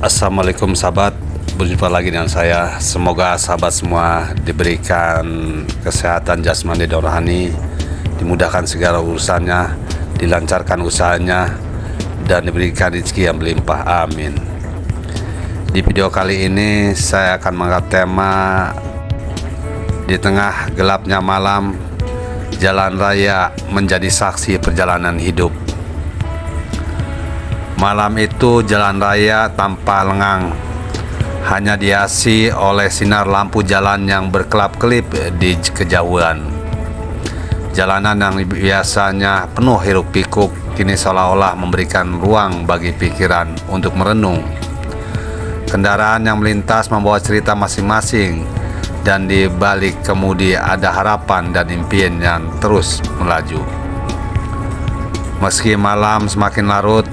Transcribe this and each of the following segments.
Assalamualaikum sahabat, berjumpa lagi dengan saya. Semoga sahabat semua diberikan kesehatan jasmani dan rohani, dimudahkan segala urusannya, dilancarkan usahanya, dan diberikan rezeki yang berlimpah. Amin. Di video kali ini saya akan mengangkat tema di tengah gelapnya malam, jalan raya menjadi saksi perjalanan hidup. Malam itu jalan raya tanpa lengang, hanya dihiasi oleh sinar lampu jalan yang berkelap-kelip di kejauhan. Jalanan yang biasanya penuh hiruk-pikuk kini seolah-olah memberikan ruang bagi pikiran untuk merenung. Kendaraan yang melintas membawa cerita masing-masing, dan di balik kemudi ada harapan dan impian yang terus melaju. Meski malam semakin larut,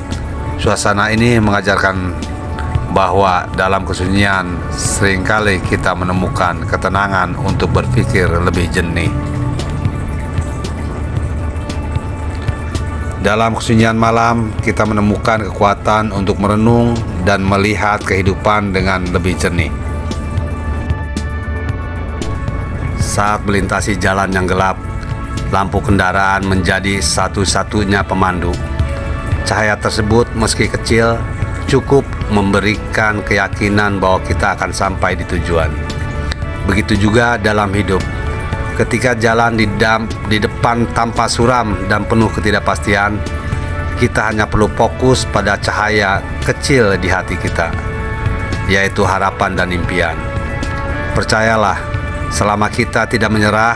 suasana ini mengajarkan bahwa dalam kesunyian seringkali kita menemukan ketenangan untuk berpikir lebih jernih. Dalam kesunyian malam, kita menemukan kekuatan untuk merenung dan melihat kehidupan dengan lebih jernih. Saat melintasi jalan yang gelap, lampu kendaraan menjadi satu-satunya pemandu. Cahaya tersebut meski kecil cukup memberikan keyakinan bahwa kita akan sampai di tujuan. Begitu juga dalam hidup. Ketika jalan di depan tanpa suram dan penuh ketidakpastian, kita hanya perlu fokus pada cahaya kecil di hati kita, yaitu harapan dan impian. Percayalah, selama kita tidak menyerah,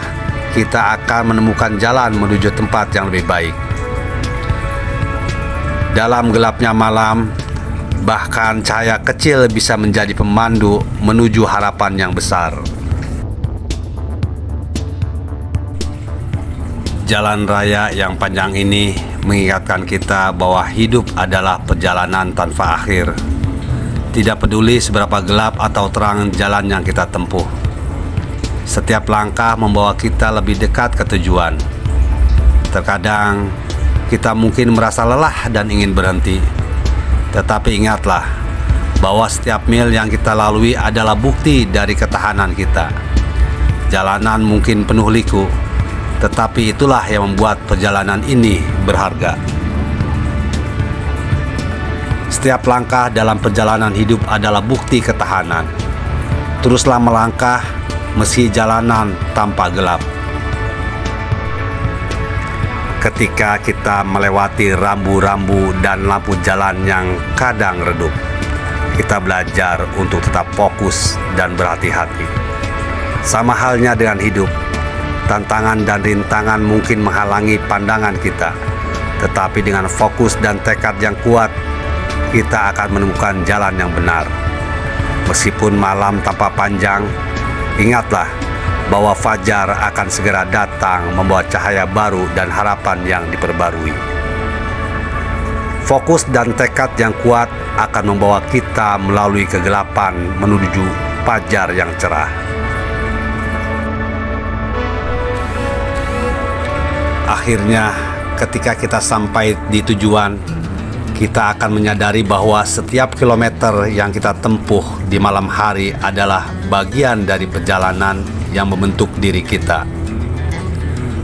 kita akan menemukan jalan menuju tempat yang lebih baik. Dalam gelapnya malam, bahkan cahaya kecil bisa menjadi pemandu menuju harapan yang besar. Jalan raya yang panjang ini mengingatkan kita bahwa hidup adalah perjalanan tanpa akhir. Tidak peduli seberapa gelap atau terang jalan yang kita tempuh, setiap langkah membawa kita lebih dekat ke tujuan. Terkadang kita mungkin merasa lelah dan ingin berhenti, tetapi ingatlah bahwa setiap mil yang kita lalui adalah bukti dari ketahanan kita. Jalanan mungkin penuh liku, tetapi itulah yang membuat perjalanan ini berharga. Setiap langkah dalam perjalanan hidup adalah bukti ketahanan. Teruslah melangkah meski jalanan tanpa gelap. Ketika kita melewati rambu-rambu dan lampu jalan yang kadang redup, kita belajar untuk tetap fokus dan berhati-hati. Sama halnya dengan hidup, tantangan dan rintangan mungkin menghalangi pandangan kita, tetapi dengan fokus dan tekad yang kuat, kita akan menemukan jalan yang benar. Meskipun malam tampak panjang, ingatlah bahwa fajar akan segera datang membawa cahaya baru dan harapan yang diperbarui. Fokus dan tekad yang kuat akan membawa kita melalui kegelapan menuju fajar yang cerah. Akhirnya, ketika kita sampai di tujuan, kita akan menyadari bahwa setiap kilometer yang kita tempuh di malam hari adalah bagian dari perjalanan yang membentuk diri kita.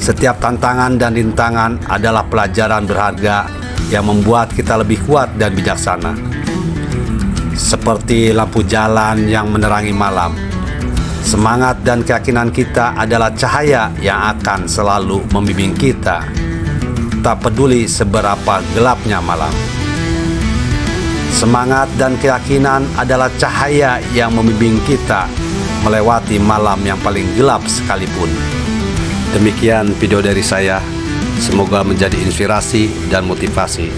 Setiap tantangan dan rintangan adalah pelajaran berharga yang membuat kita lebih kuat dan bijaksana. Seperti lampu jalan yang menerangi malam, semangat dan keyakinan kita adalah cahaya yang akan selalu membimbing kita, tak peduli seberapa gelapnya malam. Semangat dan keyakinan adalah cahaya yang membimbing kita melewati malam yang paling gelap sekalipun. Demikian video dari saya. Semoga menjadi inspirasi dan motivasi.